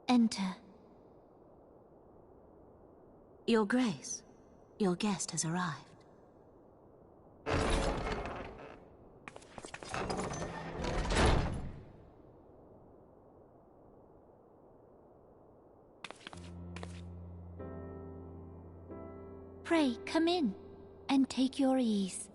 Enter. Your Grace, your guest has arrived. Pray, come in, and take your ease.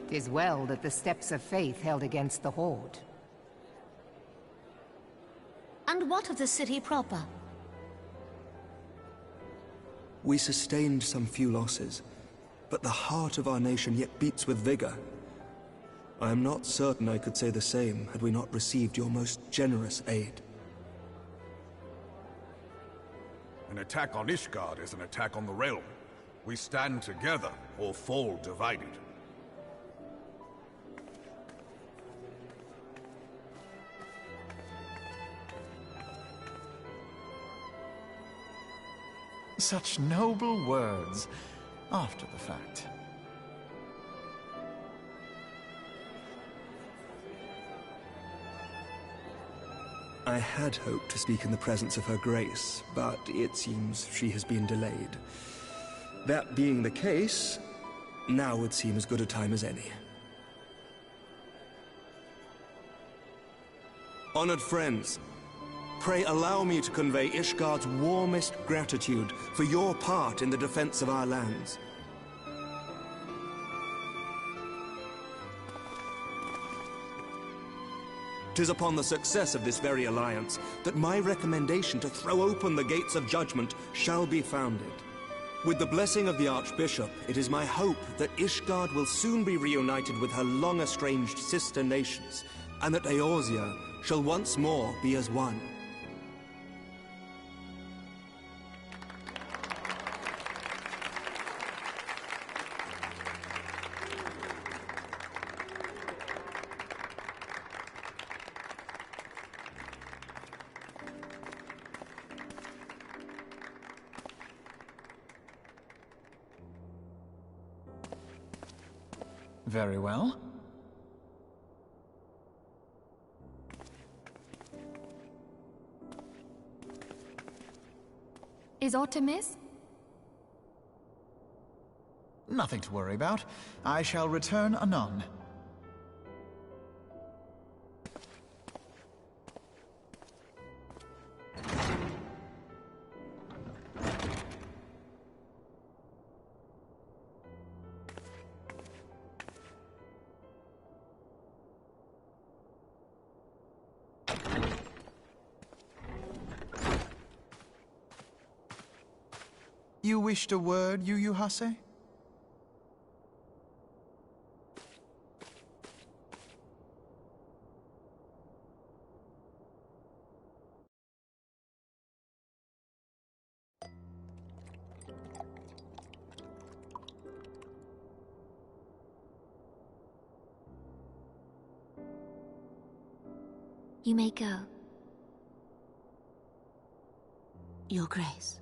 "'Tis well that the steps of faith held against the Horde. And what of the city proper? We sustained some few losses, but the heart of our nation yet beats with vigor. I am not certain I could say the same had we not received your most generous aid. An attack on Ishgard is an attack on the realm. We stand together or fall divided. Such noble words, after the fact. I had hoped to speak in the presence of Her Grace, but it seems she has been delayed. That being the case, now would seem as good a time as any. Honored friends, pray allow me to convey Ishgard's warmest gratitude for your part in the defense of our lands. "'Tis upon the success of this very alliance that my recommendation to throw open the gates of judgment shall be founded. With the blessing of the Archbishop, it is my hope that Ishgard will soon be reunited with her long-estranged sister nations, and that Eorzea shall once more be as one. Very well. Is aught amiss? Nothing to worry about. I shall return anon. You wished a word, Yu Hase? You may go. Your Grace.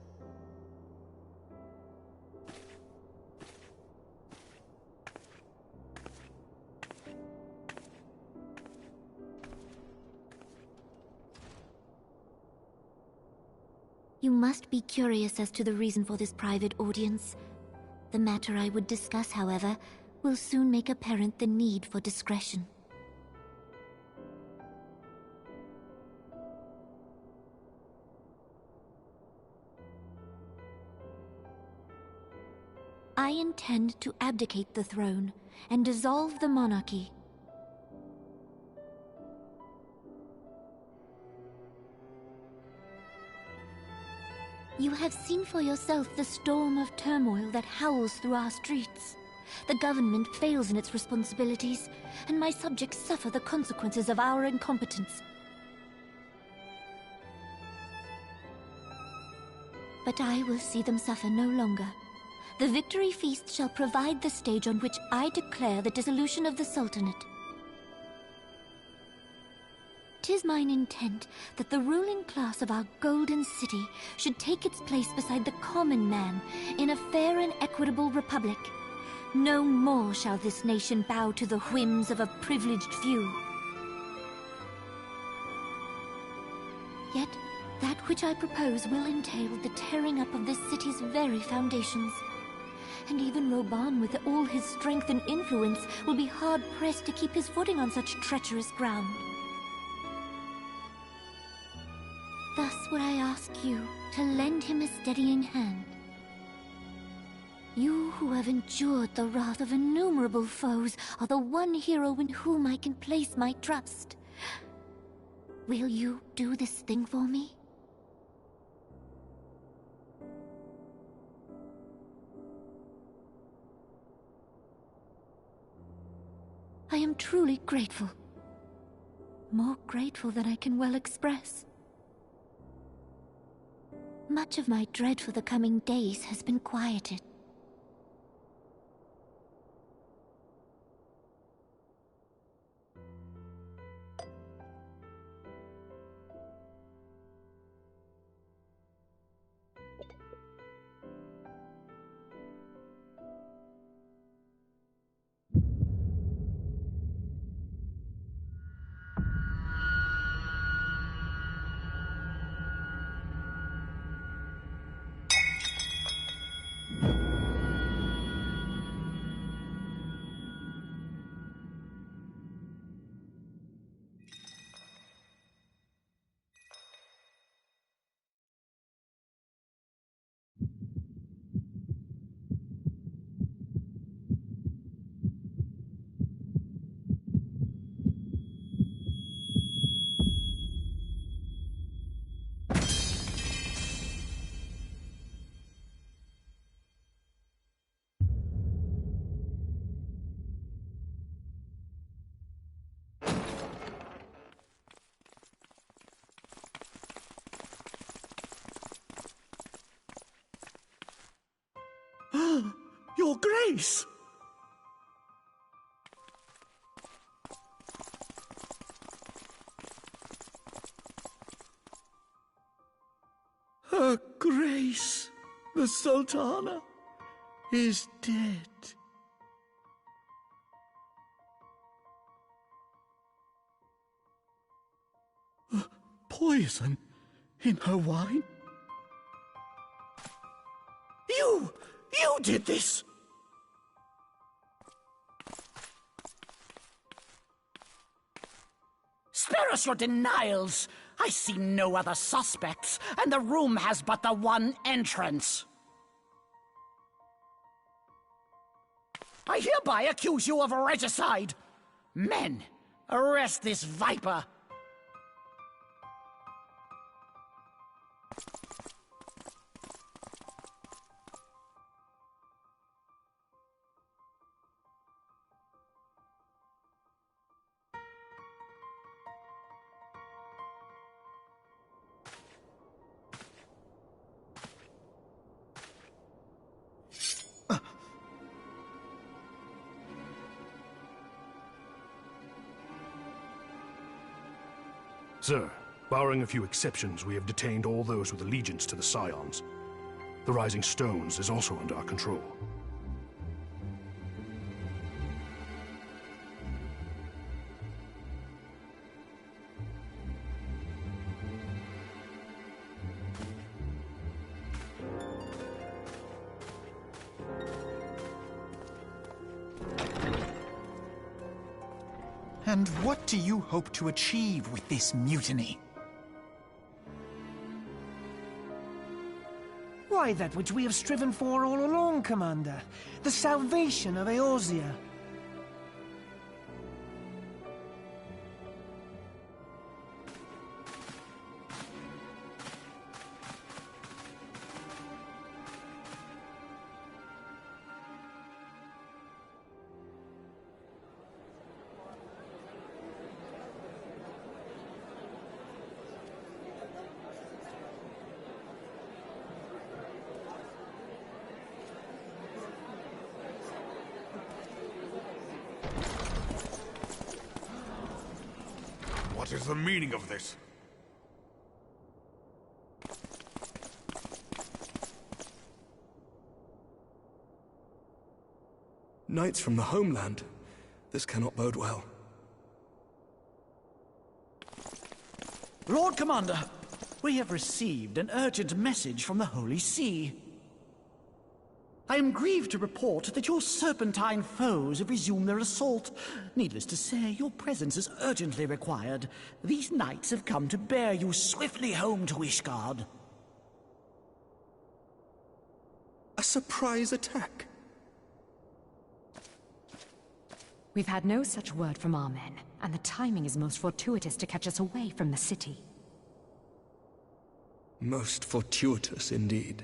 You must be curious as to the reason for this private audience. The matter I would discuss, however, will soon make apparent the need for discretion. I intend to abdicate the throne and dissolve the monarchy. You have seen for yourself the storm of turmoil that howls through our streets. The government fails in its responsibilities, and my subjects suffer the consequences of our incompetence. But I will see them suffer no longer. The victory feast shall provide the stage on which I declare the dissolution of the Sultanate. 'tis mine intent that the ruling class of our golden city should take its place beside the common man in a fair and equitable republic. No more shall this nation bow to the whims of a privileged few. Yet, that which I propose will entail the tearing up of this city's very foundations. And even Roban, with all his strength and influence, will be hard-pressed to keep his footing on such treacherous ground. Thus would I ask you to lend him a steadying hand. You who have endured the wrath of innumerable foes are the one hero in whom I can place my trust. Will you do this thing for me? I am truly grateful. More grateful than I can well express. Much of my dread for the coming days has been quieted. Your Grace! Her Grace, the Sultana, is dead. Poison in her wine? You did this! Spare us your denials! I see no other suspects, and the room has but the one entrance. I hereby accuse you of regicide! Men, arrest this viper! Sir, barring a few exceptions, we have detained all those with allegiance to the Scions. The Rising Stones is also under our control. And what do you hope to achieve with this mutiny? Why, that which we have striven for all along, Commander. The salvation of Eorzea. What is the meaning of this? Knights from the homeland. This cannot bode well. Lord Commander, we have received an urgent message from the Holy See. I am grieved to report that your serpentine foes have resumed their assault. Needless to say, your presence is urgently required. These knights have come to bear you swiftly home to Ishgard. A surprise attack? We've had no such word from our men, and the timing is most fortuitous to catch us away from the city. Most fortuitous indeed.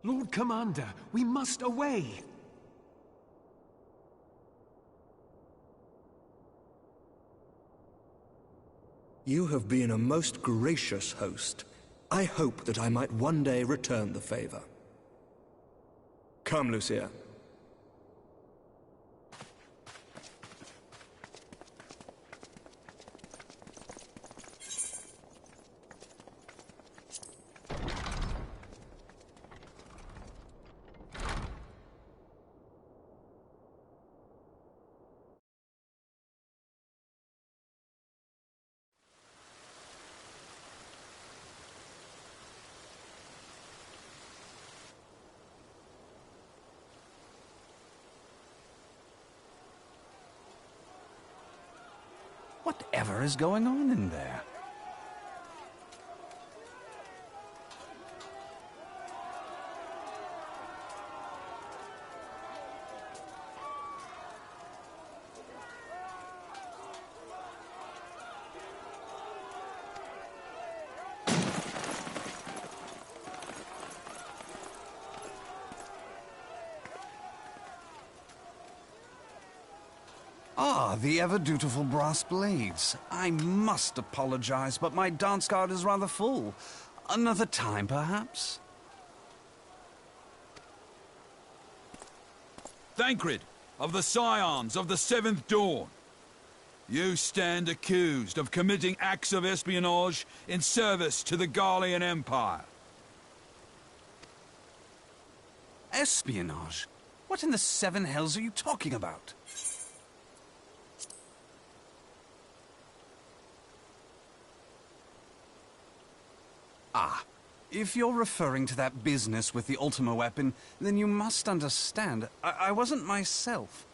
Lord Commander, we must away! You have been a most gracious host. I hope that I might one day return the favor. Come, Lucia. Whatever is going on in there? Ah, the ever-dutiful brass blades. I must apologize, but my dance card is rather full. Another time, perhaps? Thancred, of the Scions of the Seventh Dawn. You stand accused of committing acts of espionage in service to the Garlean Empire. Espionage? What in the seven hells are you talking about? Ah, if you're referring to that business with the Ultima weapon, then you must understand, I wasn't myself.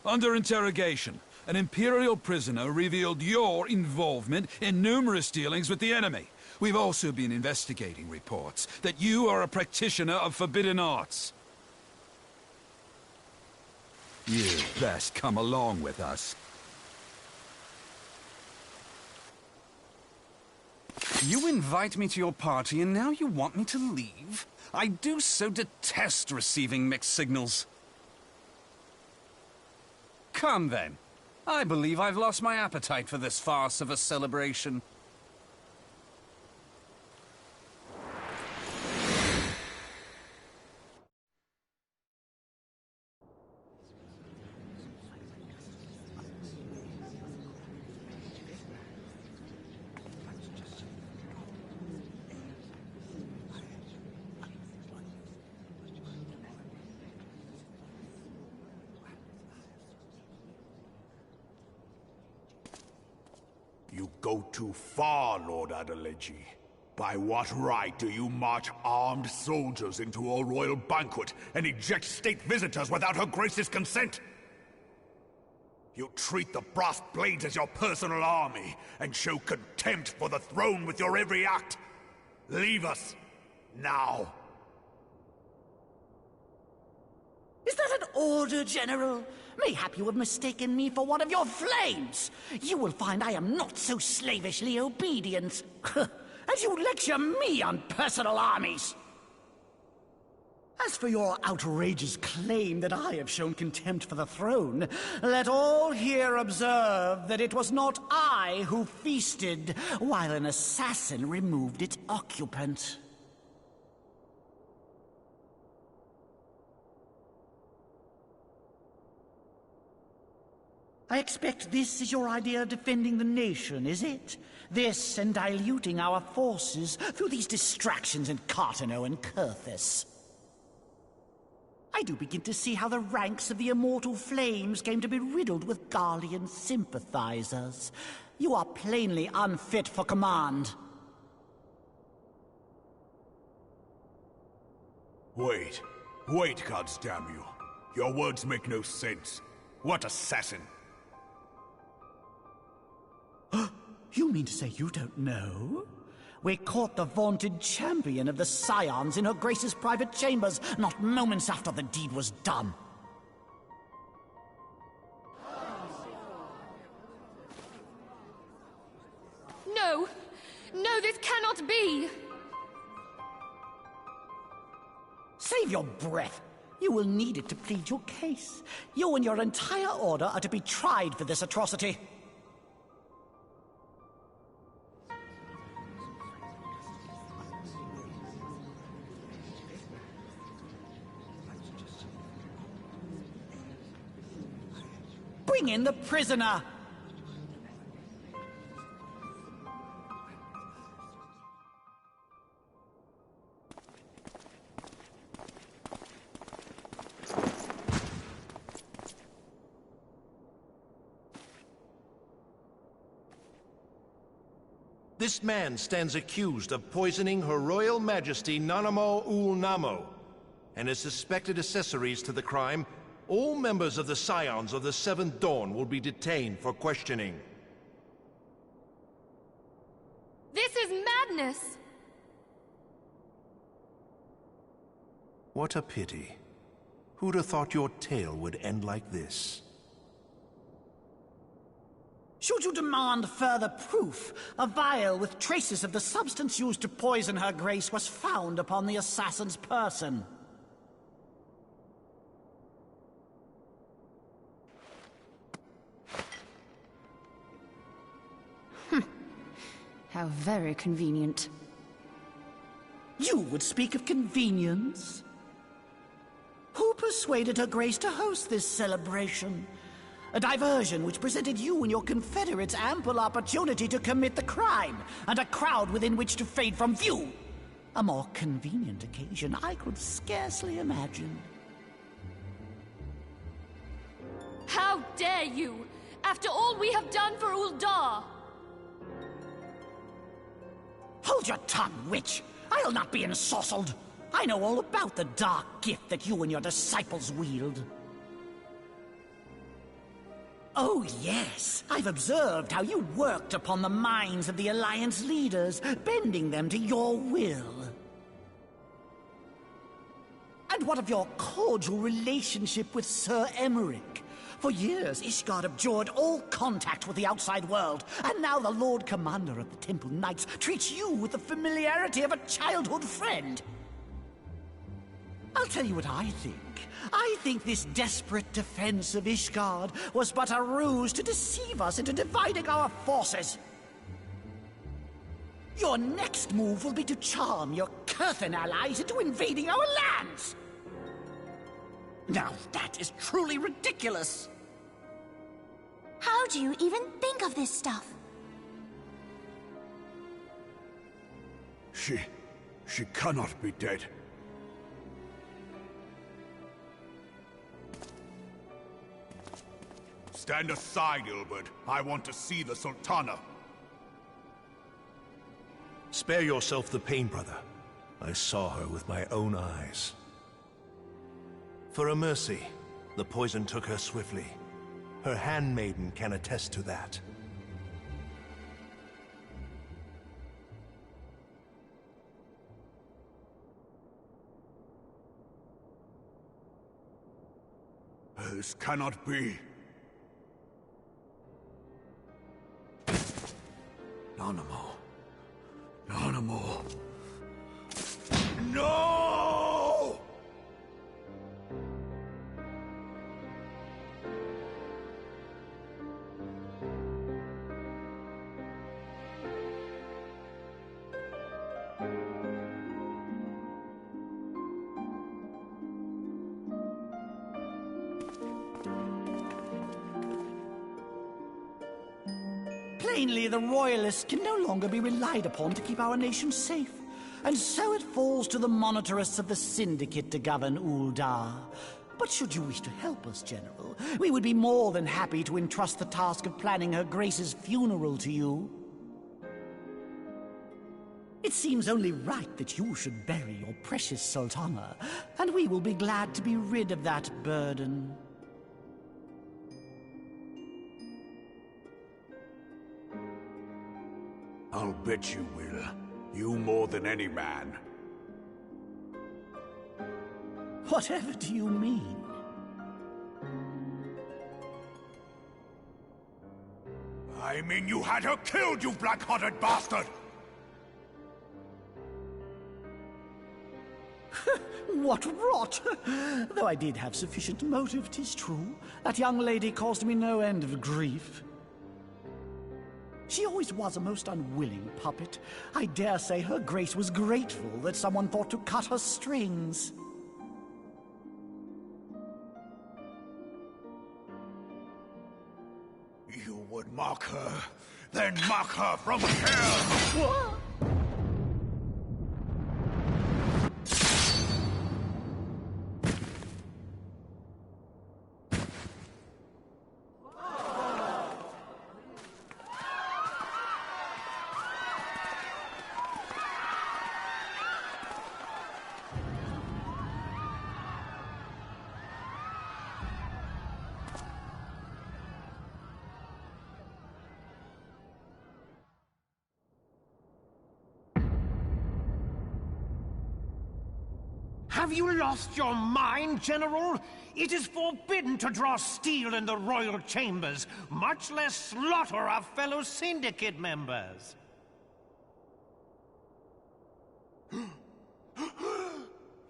Under interrogation, an Imperial prisoner revealed your involvement in numerous dealings with the enemy. We've also been investigating reports that you are a practitioner of forbidden arts. You'd best come along with us. You invite me to your party and now you want me to leave? I do so detest receiving mixed signals. Come then. I believe I've lost my appetite for this farce of a celebration. You go too far, Lord Adeleji. By what right do you march armed soldiers into a royal banquet and eject state visitors without Her Grace's consent? You treat the brass blades as your personal army and show contempt for the throne with your every act. Leave us, now. Is that an order, General? Mayhap you have mistaken me for one of your flames. You will find I am not so slavishly obedient. As you lecture me on personal armies. As for your outrageous claim that I have shown contempt for the throne, let all here observe that it was not I who feasted while an assassin removed its occupant. I expect this is your idea of defending the nation, is it? This and diluting our forces through these distractions in Cartano and Kurthis. I do begin to see how the ranks of the Immortal Flames came to be riddled with Garlean sympathizers. You are plainly unfit for command. Wait, goddamn you! Your words make no sense. What assassin? You mean to say you don't know? We caught the vaunted champion of the Scions in her Grace's private chambers, not moments after the deed was done. No! No, this cannot be! Save your breath. You will need it to plead your case. You and your entire order are to be tried for this atrocity. Bring in the prisoner! This man stands accused of poisoning Her Royal Majesty Nanamo Ul Namo, and his suspected accessories to the crime. All members of the Scions of the Seventh Dawn will be detained for questioning. This is madness! What a pity. Who'd have thought your tale would end like this? Should you demand further proof, a vial with traces of the substance used to poison Her Grace was found upon the assassin's person. How very convenient. You would speak of convenience? Who persuaded Her Grace to host this celebration? A diversion which presented you and your confederates ample opportunity to commit the crime, and a crowd within which to fade from view. A more convenient occasion I could scarcely imagine. How dare you! After all we have done for Uldar! Hold your tongue, witch! I'll not be ensorcelled! I know all about the dark gift that you and your disciples wield. Oh, yes. I've observed how you worked upon the minds of the Alliance leaders, bending them to your will. And what of your cordial relationship with Sir Emmerich? For years, Ishgard abjured all contact with the outside world, and now the Lord Commander of the Temple Knights treats you with the familiarity of a childhood friend. I'll tell you what I think. I think this desperate defense of Ishgard was but a ruse to deceive us into dividing our forces. Your next move will be to charm your Kurthan allies into invading our lands. Now that is truly ridiculous. How do you even think of this stuff? She cannot be dead. Stand aside, Ilbert. I want to see the Sultana. Spare yourself the pain, brother. I saw her with my own eyes. For a mercy, the poison took her swiftly. Her handmaiden can attest to that. This cannot be. Nanamo. Nanamo. No! Plainly, the Royalists can no longer be relied upon to keep our nation safe. And so it falls to the monitorists of the Syndicate to govern Uldar. But should you wish to help us, General, we would be more than happy to entrust the task of planning Her Grace's funeral to you. It seems only right that you should bury your precious Sultana, and we will be glad to be rid of that burden. I'll bet you will. You more than any man. Whatever do you mean? I mean you had her killed, you black-hearted bastard! What rot! Though I did have sufficient motive, 'tis true. That young lady caused me no end of grief. She always was a most unwilling puppet. I dare say Her Grace was grateful that someone thought to cut her strings. You would mock her, then mock her from hell! What? Have you lost your mind, General? It is forbidden to draw steel in the royal chambers, much less slaughter our fellow Syndicate members.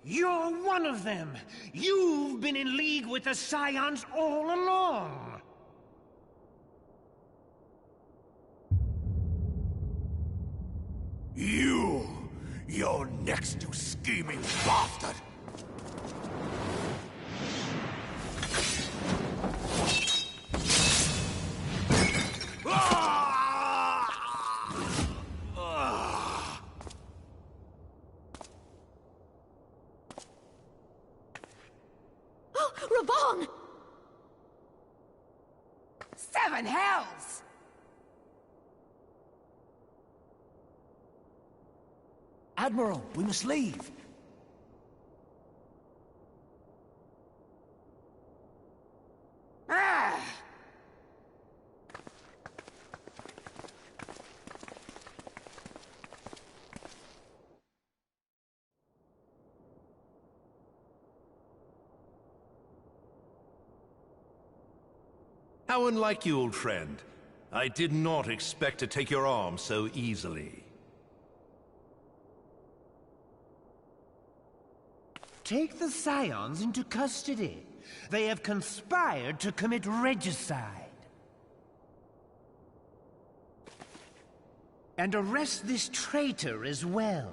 You're one of them. You've been in league with the Scions all along. You're next, you scheming bastard! Oh, Ravan! Seven hells! Admiral, we must leave. Ah! How unlike you, old friend. I did not expect to take your arm so easily. Take the Scions into custody. They have conspired to commit regicide. And arrest this traitor as well.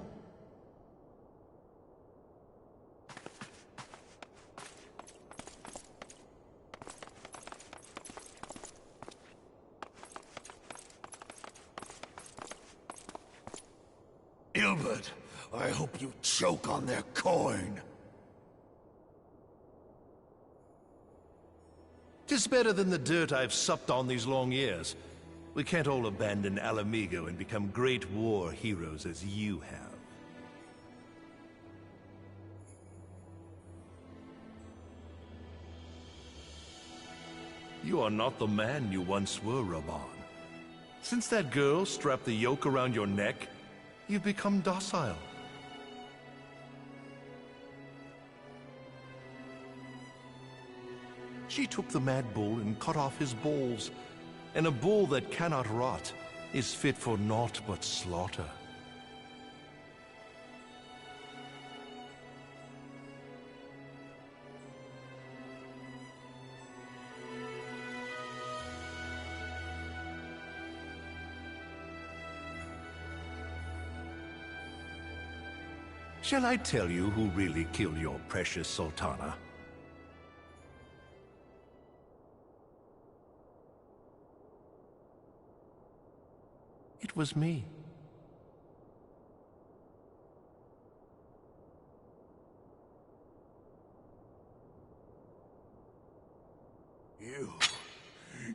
Ilbert, I hope you choke on their coin. 'Tis better than the dirt I've supped on these long years. We can't all abandon Ala Mhigo and become great war heroes as you have. You are not the man you once were, Ravan. Since that girl strapped the yoke around your neck, you've become docile. She took the mad bull and cut off his balls, and a bull that cannot rot is fit for naught but slaughter. Shall I tell you who really killed your precious Sultana? It was me.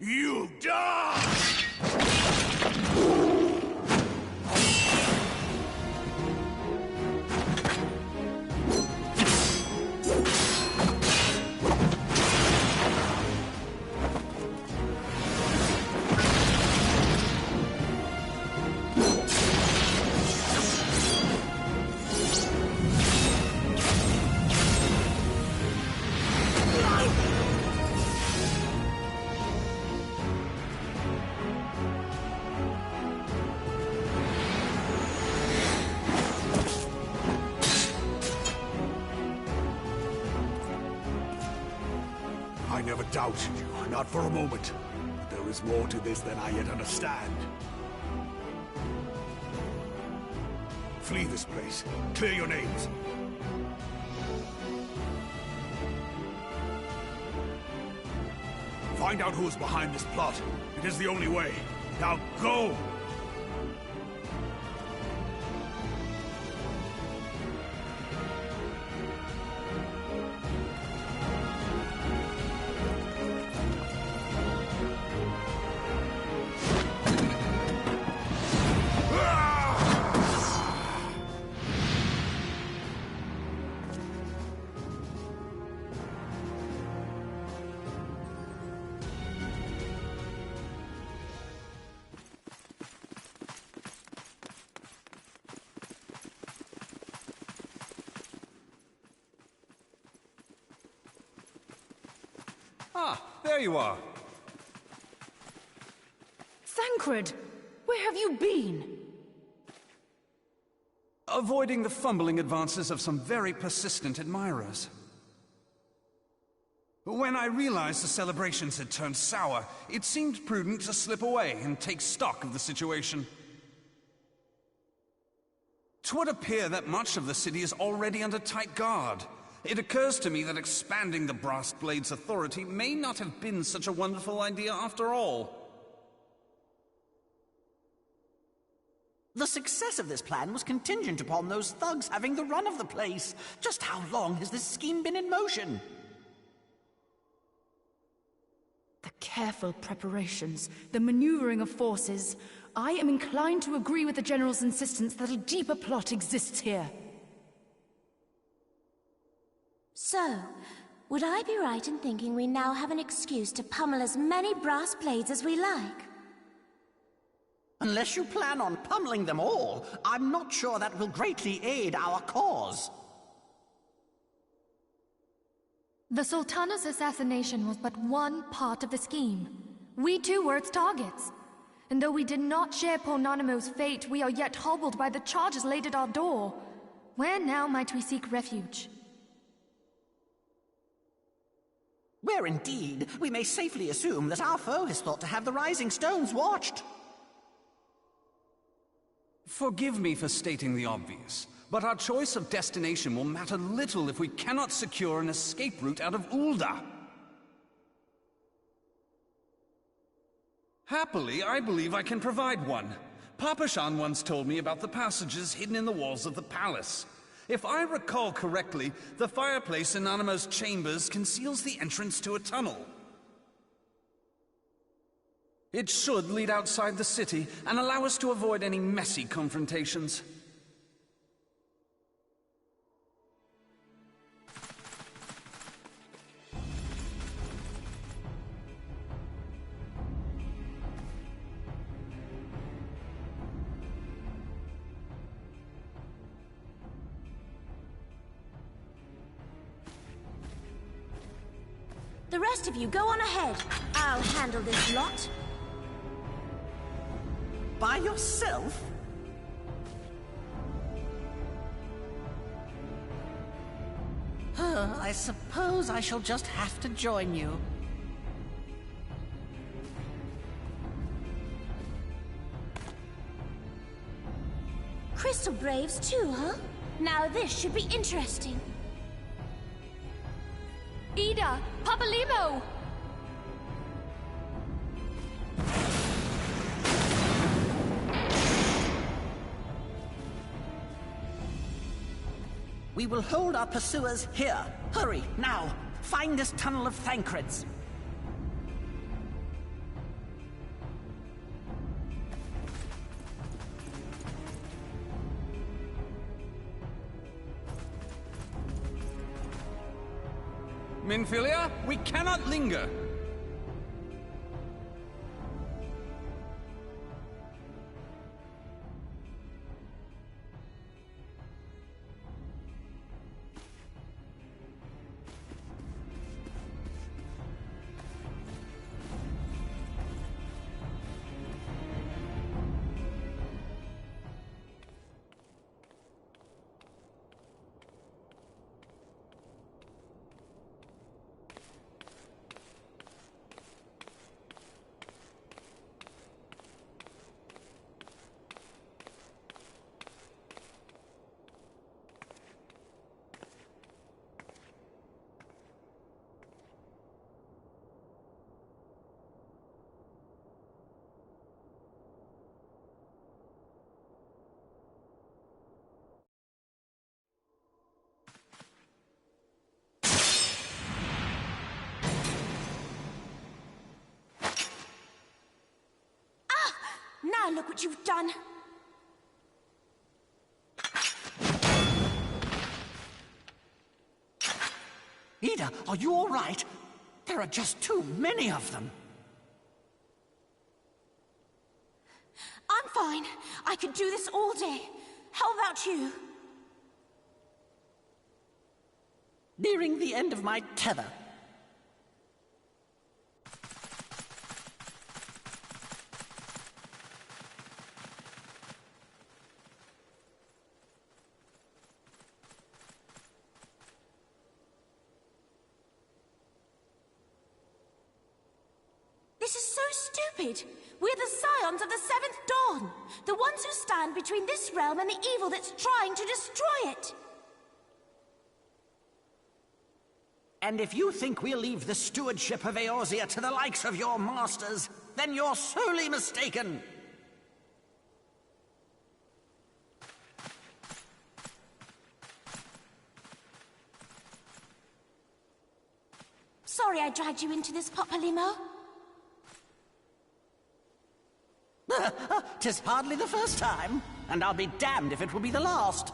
You die! I never doubted you, not for a moment. But there is more to this than I yet understand. Flee this place. Clear your names. Find out who is behind this plot. It is the only way. Now go! Ah, there you are. Thancred, where have you been? Avoiding the fumbling advances of some very persistent admirers. When I realized the celebrations had turned sour, it seemed prudent to slip away and take stock of the situation. 'Twould appear that much of the city is already under tight guard. It occurs to me that expanding the Brass Blade's authority may not have been such a wonderful idea after all. The success of this plan was contingent upon those thugs having the run of the place. Just how long has this scheme been in motion? The careful preparations, the maneuvering of forces. I am inclined to agree with the General's insistence that a deeper plot exists here. So, would I be right in thinking we now have an excuse to pummel as many brass blades as we like? Unless you plan on pummeling them all, I'm not sure that will greatly aid our cause. The Sultana's assassination was but one part of the scheme. We too were its targets. And though we did not share Pornanimo's fate, we are yet hobbled by the charges laid at our door. Where now might we seek refuge? Where indeed, we may safely assume that our foe has thought to have the Rising Stones watched. Forgive me for stating the obvious, but our choice of destination will matter little if we cannot secure an escape route out of Ul'dah. Happily, I believe I can provide one. Papashan once told me about the passages hidden in the walls of the palace. If I recall correctly, the fireplace in Animo's chambers conceals the entrance to a tunnel. It should lead outside the city and allow us to avoid any messy confrontations. The rest of you, go on ahead. I'll handle this lot. By yourself? I suppose I shall just have to join you. Crystal Braves too, huh? Now this should be interesting. Ida! Papalymo! We will hold our pursuers here. Hurry, now! Find this tunnel of Thancred's. Minfilia, we cannot linger! Now look what you've done. Ida, are you all right? There are just too many of them. I'm fine. I could do this all day. How about you? Nearing the end of my tether. This is so stupid. We're the Scions of the Seventh Dawn. The ones who stand between this realm and the evil that's trying to destroy it. And if you think we'll leave the stewardship of Eorzea to the likes of your masters, then you're sorely mistaken. Sorry I dragged you into this, Papalymo. 'Tis hardly the first time, and I'll be damned if it will be the last.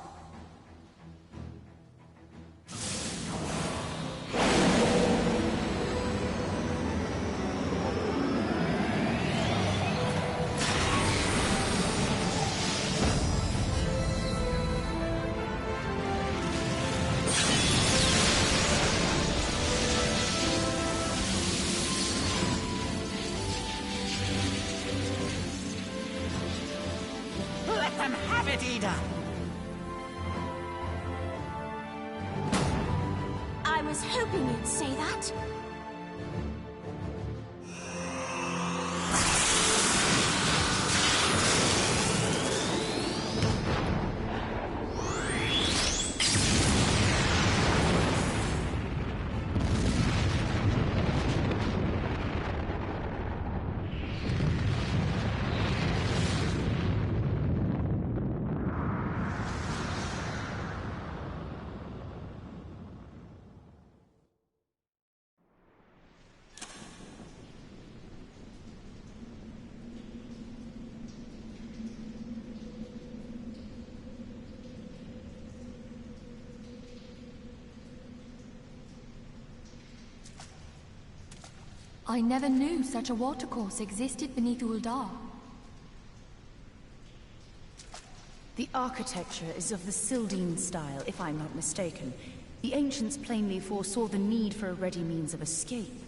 Let them have it, Ida! I was hoping you'd say that. I never knew such a watercourse existed beneath Ul'dah. The architecture is of the Sildine style, if I'm not mistaken. The ancients plainly foresaw the need for a ready means of escape.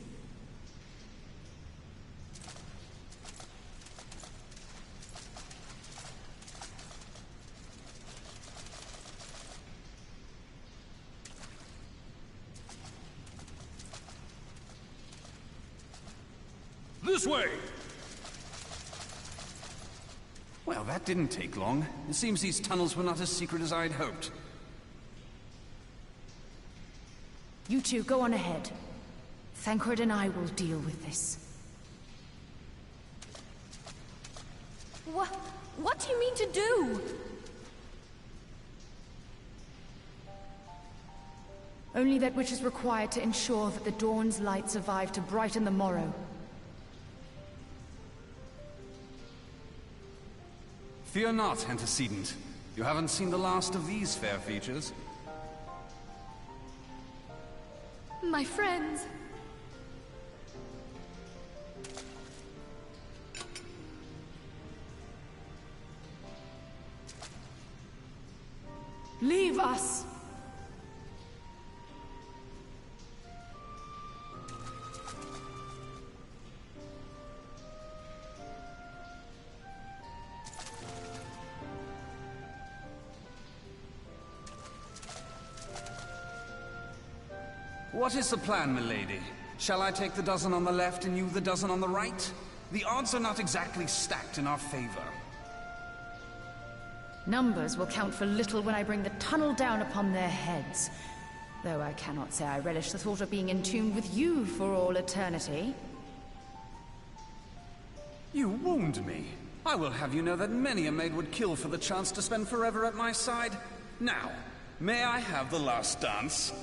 This way! Well, that didn't take long. It seems these tunnels were not as secret as I'd hoped. You two, go on ahead. Thancred and I will deal with this. What do you mean to do? Only that which is required to ensure that the dawn's light survive to brighten the morrow. Fear not, Antecedent. You haven't seen the last of these fair features. My friends. Leave us! What is the plan, milady? Shall I take the dozen on the left and you the dozen on the right? The odds are not exactly stacked in our favor. Numbers will count for little when I bring the tunnel down upon their heads. Though I cannot say I relish the thought of being entombed with you for all eternity. You wound me. I will have you know that many a maid would kill for the chance to spend forever at my side. Now, may I have the last dance?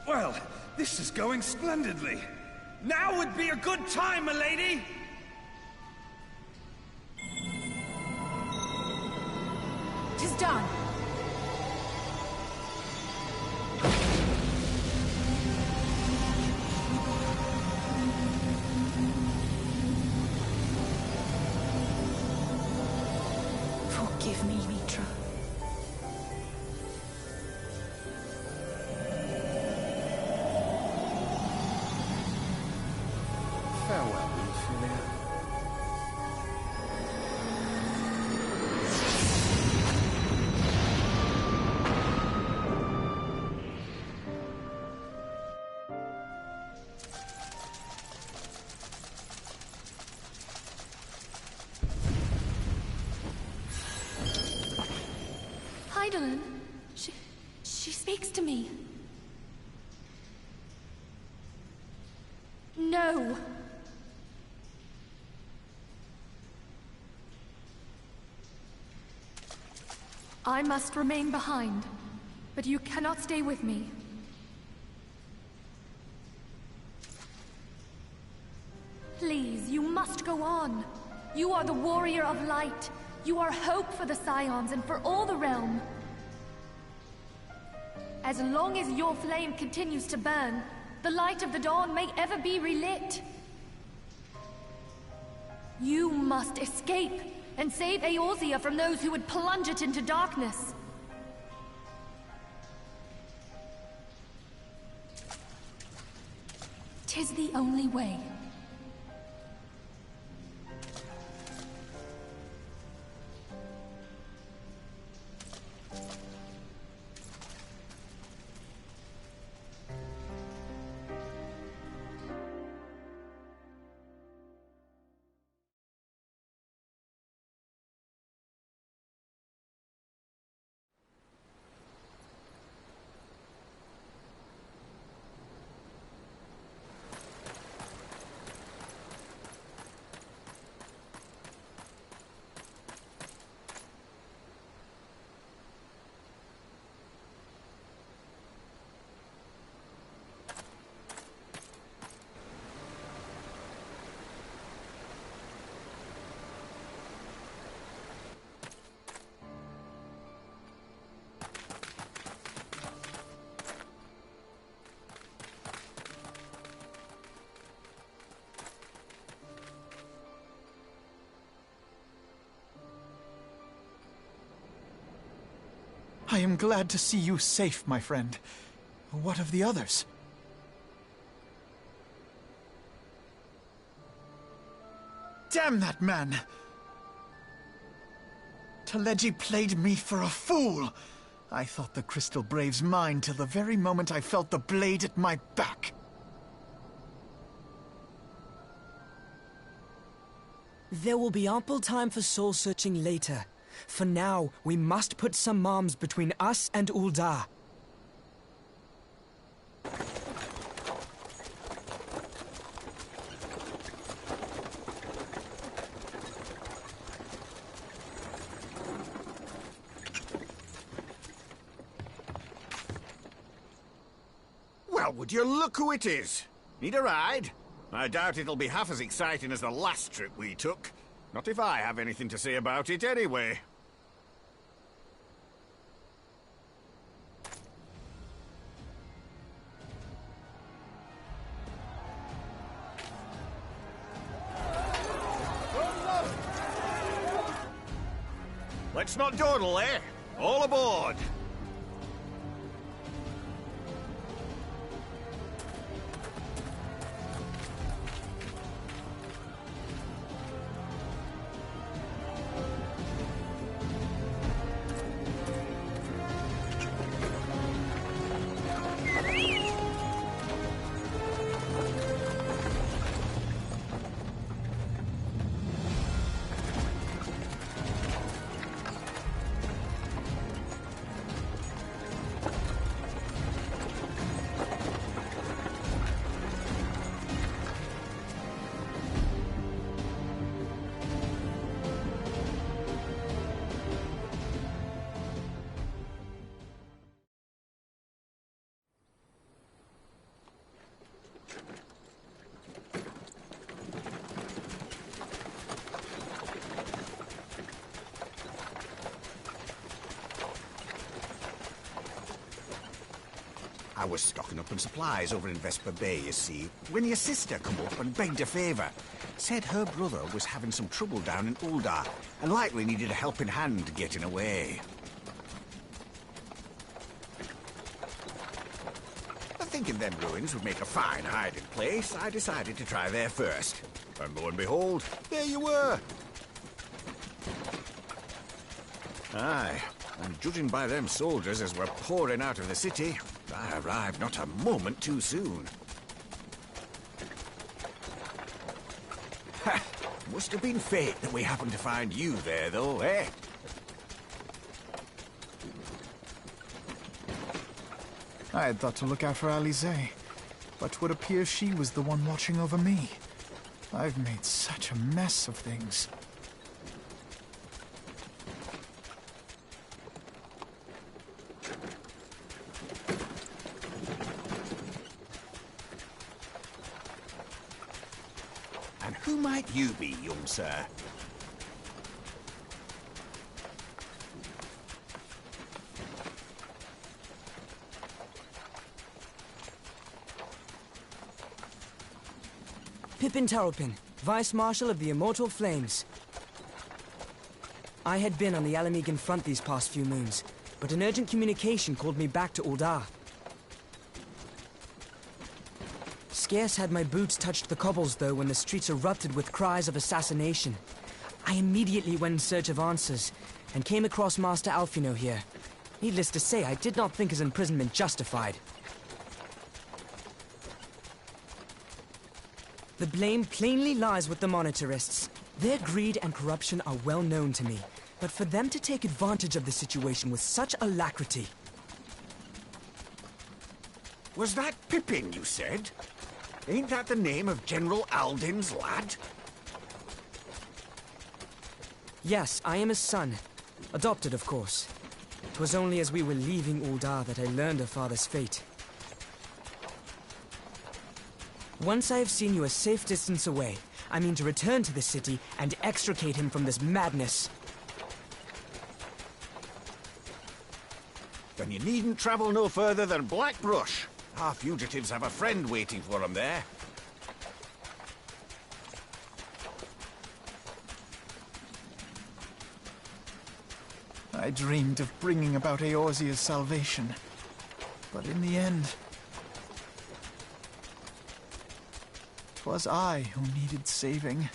Well, this is going splendidly. Now would be a good time, milady! Tis done. Forgive me, Mitra. Farewell, Ophelia. Hydaelyn, she speaks to me. No. I must remain behind, but you cannot stay with me. Please, you must go on. You are the warrior of light. You are hope for the Scions and for all the realm. As long as your flame continues to burn, the light of the dawn may ever be relit. You must escape and save Eorzea from those who would plunge it into darkness. "'Tis the only way. I am glad to see you safe, my friend. What of the others? Damn that man! Teleji played me for a fool! I thought the Crystal Brave's mine till the very moment I felt the blade at my back. There will be ample time for soul-searching later. For now, we must put some arms between us and Ul'dah. Well, would you look who it is? Need a ride? I doubt it'll be half as exciting as the last trip we took. Not if I have anything to say about it anyway. Let's not dawdle, eh? All aboard! I was stocking up on supplies over in Vesper Bay, you see, when your sister come up and begged a favour. Said her brother was having some trouble down in Ul'dah, and likely needed a helping hand getting away. Thinking them ruins would make a fine hiding place, I decided to try there first. And lo and behold, there you were! Aye, and judging by them soldiers as were pouring out of the city, I arrived not a moment too soon. Ha! Must have been fate that we happened to find you there, though, eh? I had thought to look out for Alisaie, but would appear she was the one watching over me. I've made such a mess of things. And who might you be, young sir? Pippin Taropin, Vice Marshal of the Immortal Flames. I had been on the Ala Mhigan front these past few moons, but an urgent communication called me back to Ul'dah. Scarce had my boots touched the cobbles, though, when the streets erupted with cries of assassination. I immediately went in search of answers, and came across Master Alphinaud here. Needless to say, I did not think his imprisonment justified. The blame plainly lies with the Monitarists. Their greed and corruption are well known to me, but for them to take advantage of the situation with such alacrity... Was that Pippin, you said? Ain't that the name of General Alden's lad? Yes, I am his son. Adopted, of course. 'Twas only as we were leaving Ul'dah that I learned of father's fate. Once I have seen you a safe distance away, I mean to return to the city and extricate him from this madness. Then you needn't travel no further than Blackbrush. Our fugitives have a friend waiting for them there. I dreamed of bringing about Eorzea's salvation, but in the end... 'twas I who needed saving.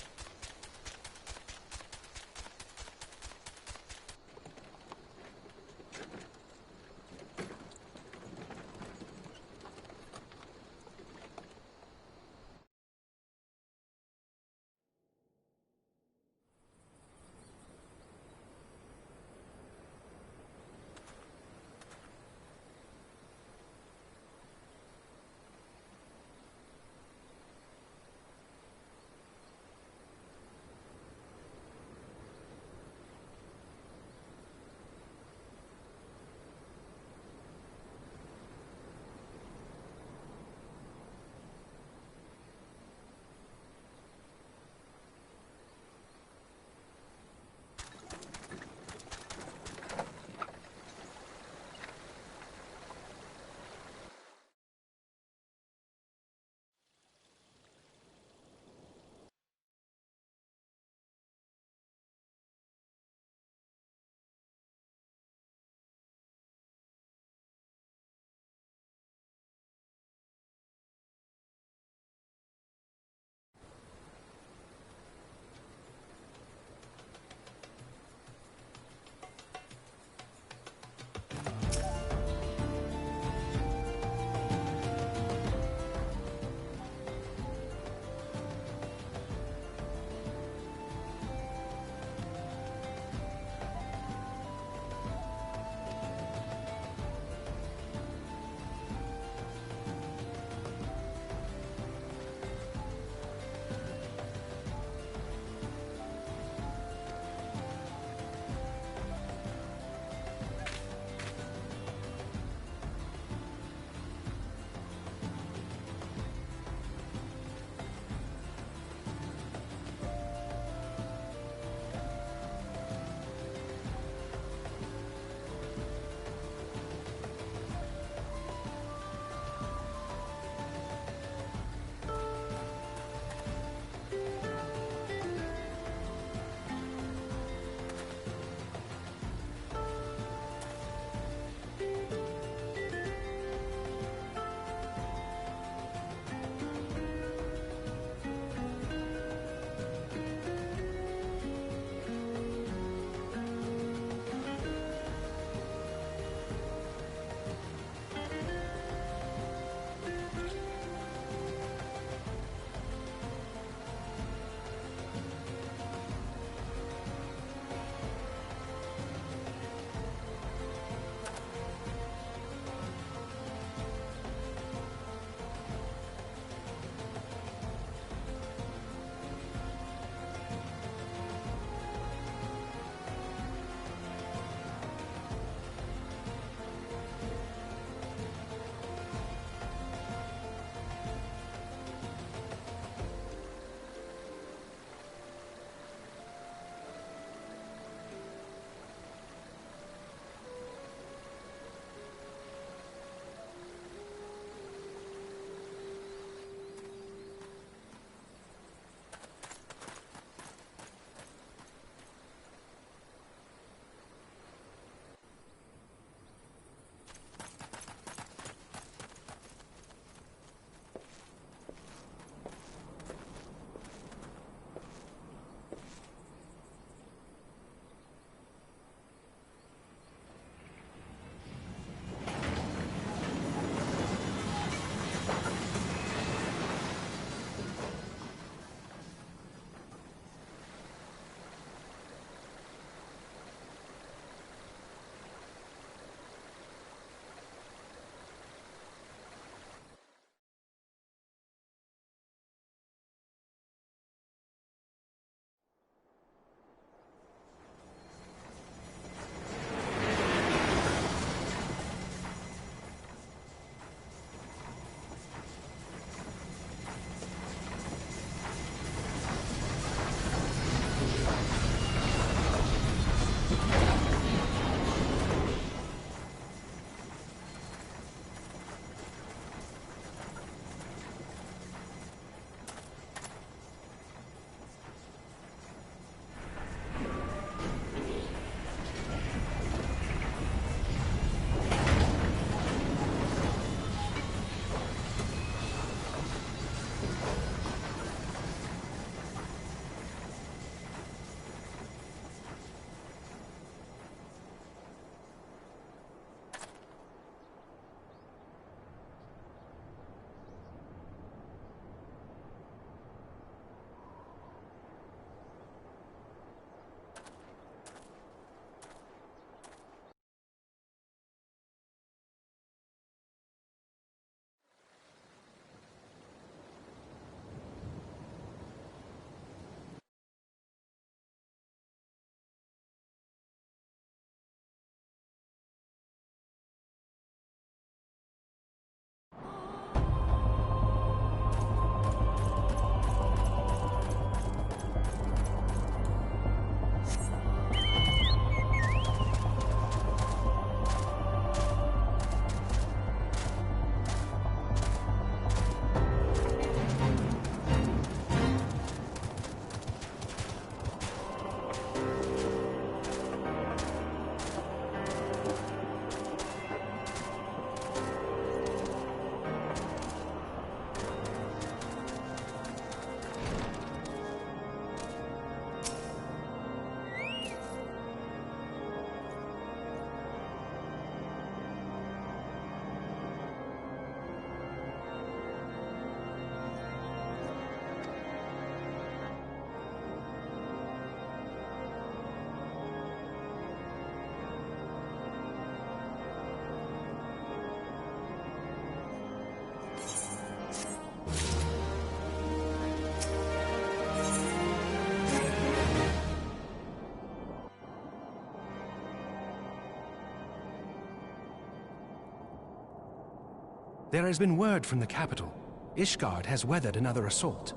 There has been word from the capital. Ishgard has weathered another assault,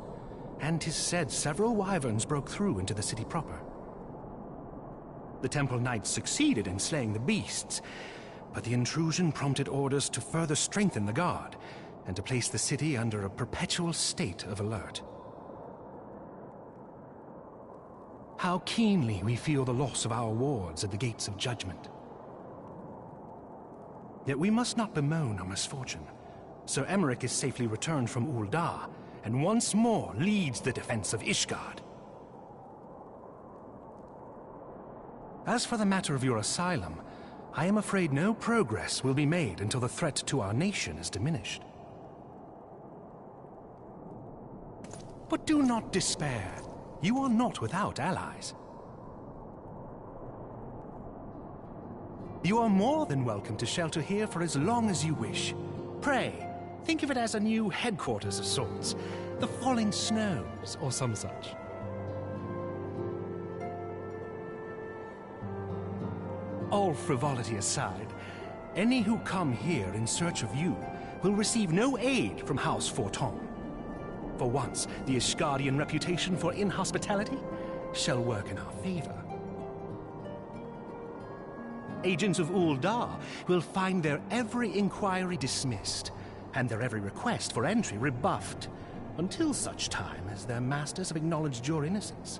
and 'tis said several wyverns broke through into the city proper. The Temple Knights succeeded in slaying the beasts, but the intrusion prompted orders to further strengthen the guard, and to place the city under a perpetual state of alert. How keenly we feel the loss of our wards at the Gates of Judgment. Yet we must not bemoan our misfortune. Sir Emmerich is safely returned from Ul'dah, and once more leads the defense of Ishgard. As for the matter of your asylum, I am afraid no progress will be made until the threat to our nation is diminished. But do not despair. You are not without allies. You are more than welcome to shelter here for as long as you wish. Pray, think of it as a new headquarters of sorts. The Falling Snows, or some such. All frivolity aside, any who come here in search of you will receive no aid from House Forton. For once, the Ishgardian reputation for inhospitality shall work in our favor. Agents of Ul'dah will find their every inquiry dismissed, and their every request for entry rebuffed, until such time as their masters have acknowledged your innocence.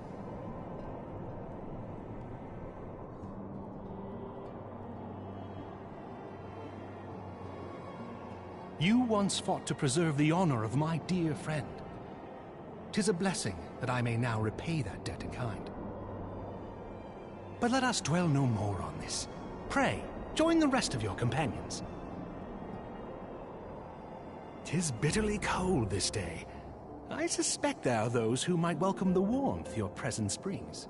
You once fought to preserve the honor of my dear friend. 'Tis a blessing that I may now repay that debt in kind. But let us dwell no more on this. Pray, join the rest of your companions. 'Tis bitterly cold this day. I suspect there are those who might welcome the warmth your presence brings.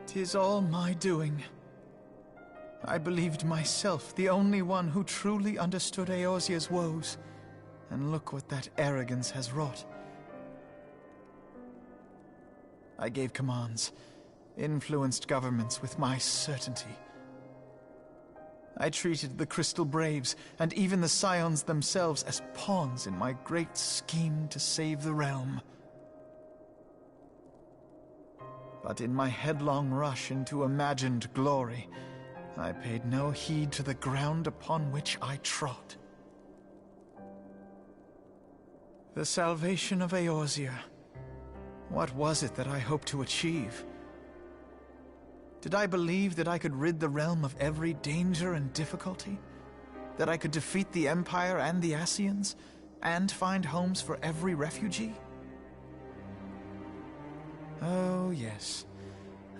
'Tis all my doing. I believed myself the only one who truly understood Eorzea's woes, and look what that arrogance has wrought. I gave commands, influenced governments with my certainty. I treated the Crystal Braves, and even the Scions themselves, as pawns in my great scheme to save the realm. But in my headlong rush into imagined glory, I paid no heed to the ground upon which I trod. The salvation of Eorzea. What was it that I hoped to achieve? Did I believe that I could rid the realm of every danger and difficulty? That I could defeat the Empire and the Ascians, and find homes for every refugee? Oh, yes.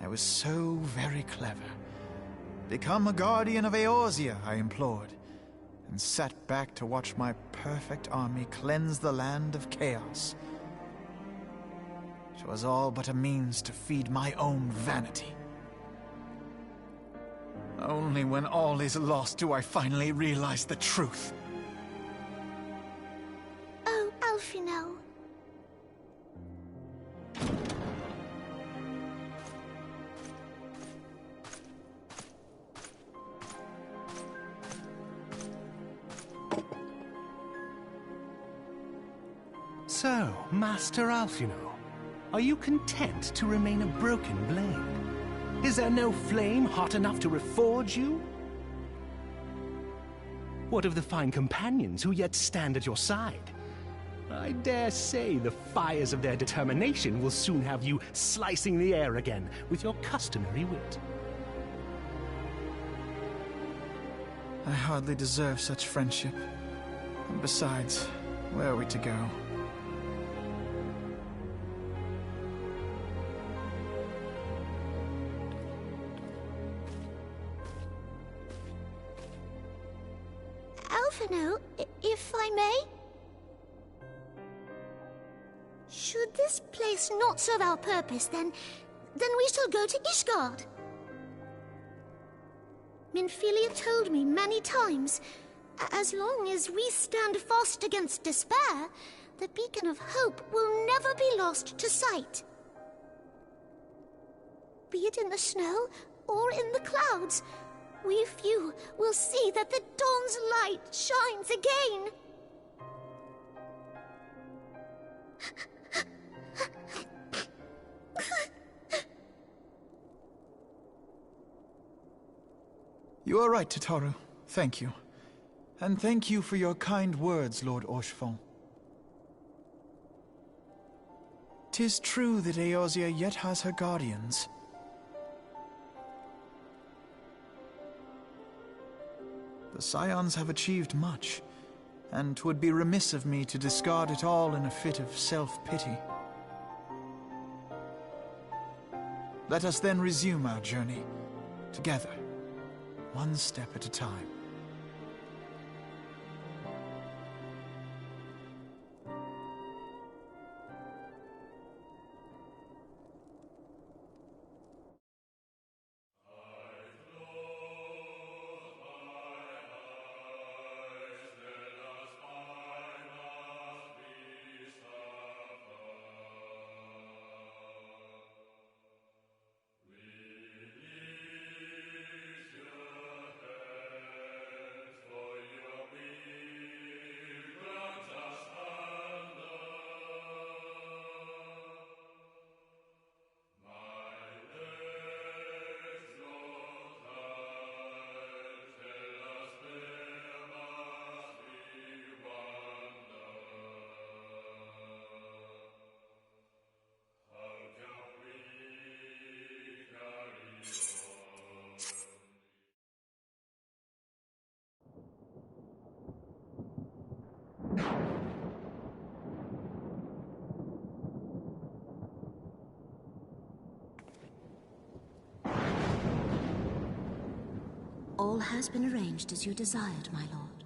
I was so very clever. Become a guardian of Eorzea, I implored, and sat back to watch my perfect army cleanse the land of chaos. 'Twas all but a means to feed my own vanity. Only when all is lost do I finally realize the truth. Oh, Alphinaud. So, Master Alphinaud, are you content to remain a broken blade? Is there no flame hot enough to reforge you? What of the fine companions who yet stand at your side? I dare say the fires of their determination will soon have you slicing the air again with your customary wit. I hardly deserve such friendship. And besides, where are we to go? Alphinaud, if I may? Should this place not serve our purpose, then we shall go to Ishgard. Minfilia told me many times, as long as we stand fast against despair, the beacon of hope will never be lost to sight. Be it in the snow or in the clouds, we few will see that the dawn's light shines again. You are right, Tataru. Thank you. And thank you for your kind words, Lord Orchefon. 'Tis true that Eorzea yet has her guardians. The Scions have achieved much, and 'twould be remiss of me to discard it all in a fit of self-pity. Let us then resume our journey, together, one step at a time. All has been arranged as you desired, my lord.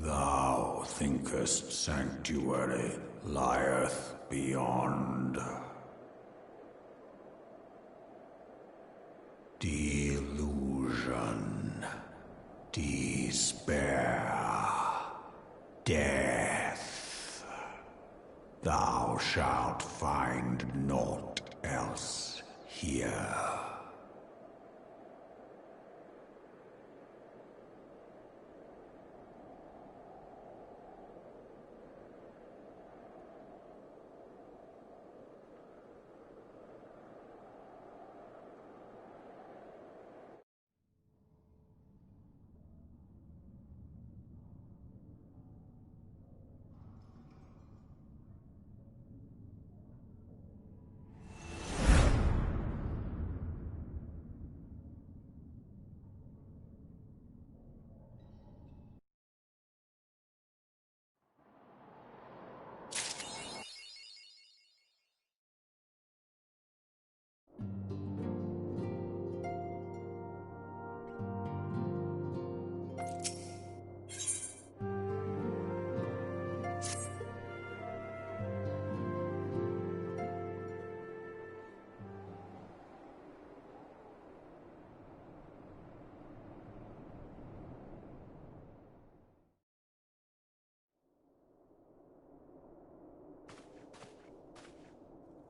Thou thinkest sanctuary lieth beyond. Delusion, despair, death. Thou shalt find naught else here.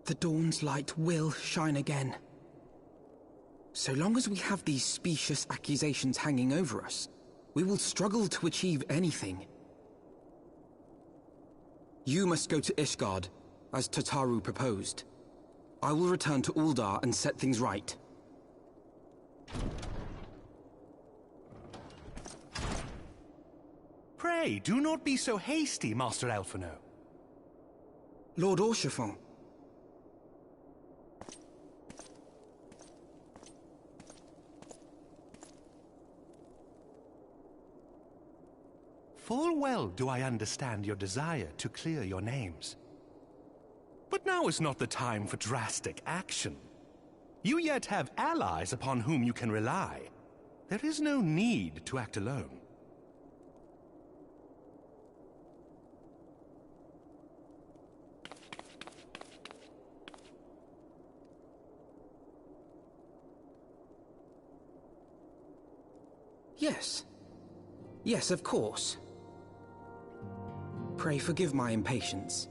The dawn's light will shine again. So long as we have these specious accusations hanging over us, we will struggle to achieve anything. You must go to Ishgard, as Tataru proposed. I will return to Uldar and set things right. Pray, do not be so hasty, Master Alphinaud. Lord Orchiffon. Full well do I understand your desire to clear your names. But now is not the time for drastic action. You yet have allies upon whom you can rely. There is no need to act alone. Yes. Yes, of course. Pray forgive my impatience.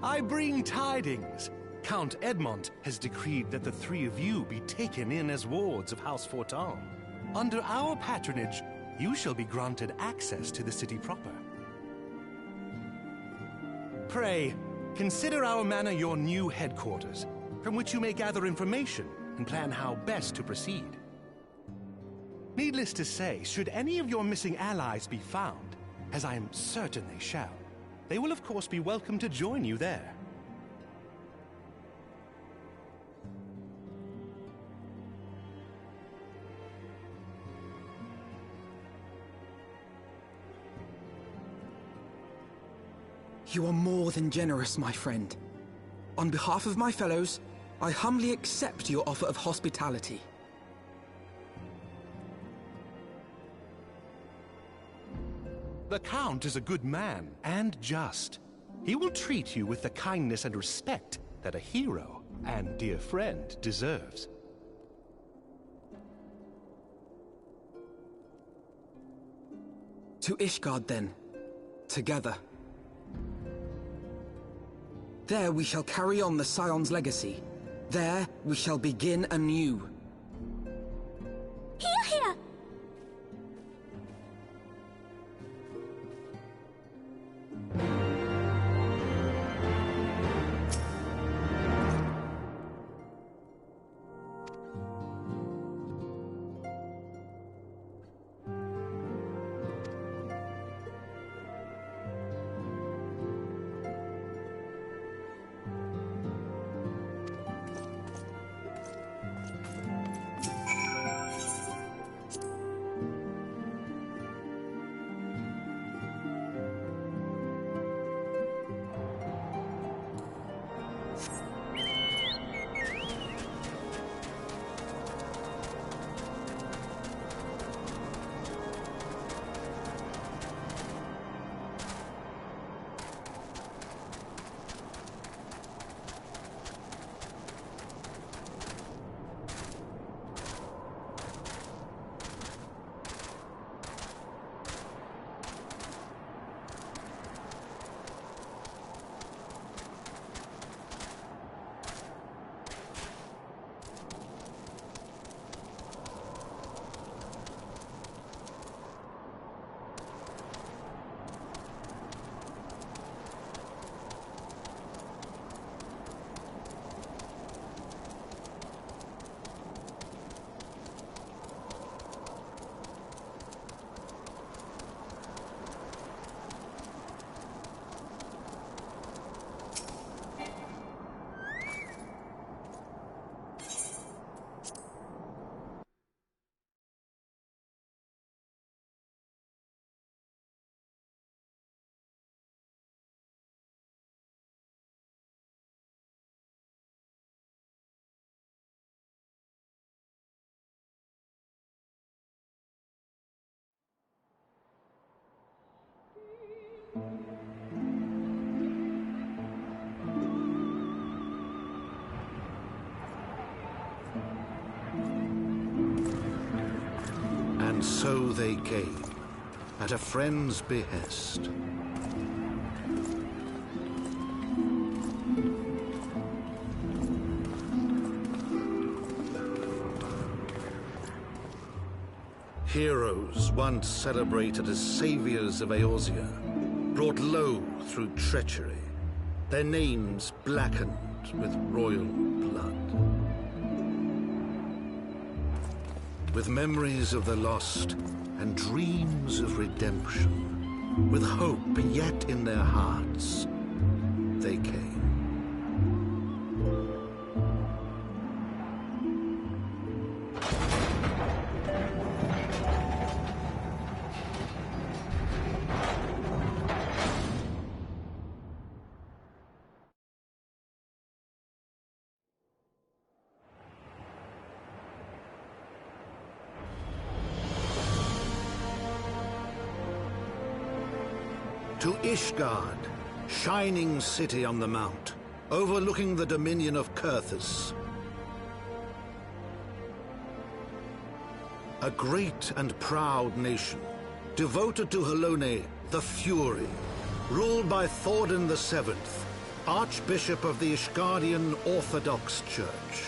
I bring tidings. Count Edmond has decreed that the three of you be taken in as wards of House Fortin. Under our patronage, you shall be granted access to the city proper. Pray, consider our manor your new headquarters, from which you may gather information and plan how best to proceed. Needless to say, should any of your missing allies be found, as I am certain they shall, they will of course be welcome to join you there. You are more than generous, my friend. On behalf of my fellows, I humbly accept your offer of hospitality. The Count is a good man, and just. He will treat you with the kindness and respect that a hero and dear friend deserves. To Ishgard, then. Together. There we shall carry on the Scion's legacy. There we shall begin anew. Here, here! And so they came, at a friend's behest. Heroes once celebrated as saviors of Eorzea, brought low through treachery, their names blackened with royal blood. With memories of the lost and dreams of redemption, with hope yet in their hearts, they came. To Ishgard, shining city on the mount, overlooking the dominion of Kurthus. A great and proud nation, devoted to Halone, the Fury, ruled by Thordan VII, Archbishop of the Ishgardian Orthodox Church.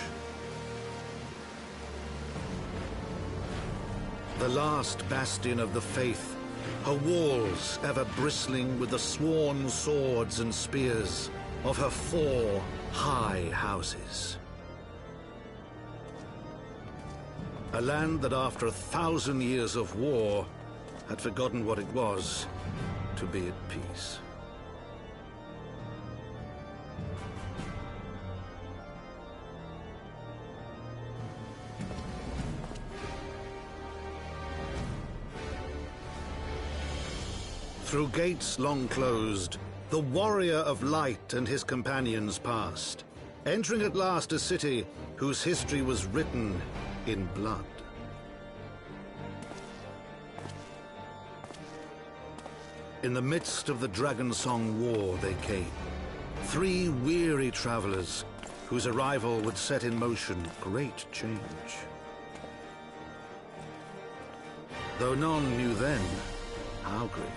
The last bastion of the faith, her walls ever bristling with the sworn swords and spears of her 4 high houses. A land that after 1,000 years of war had forgotten what it was to be at peace. Through gates long closed, the warrior of light and his companions passed, entering at last a city whose history was written in blood. In the midst of the Dragonsong War they came, 3 weary travelers whose arrival would set in motion great change. Though none knew then how great.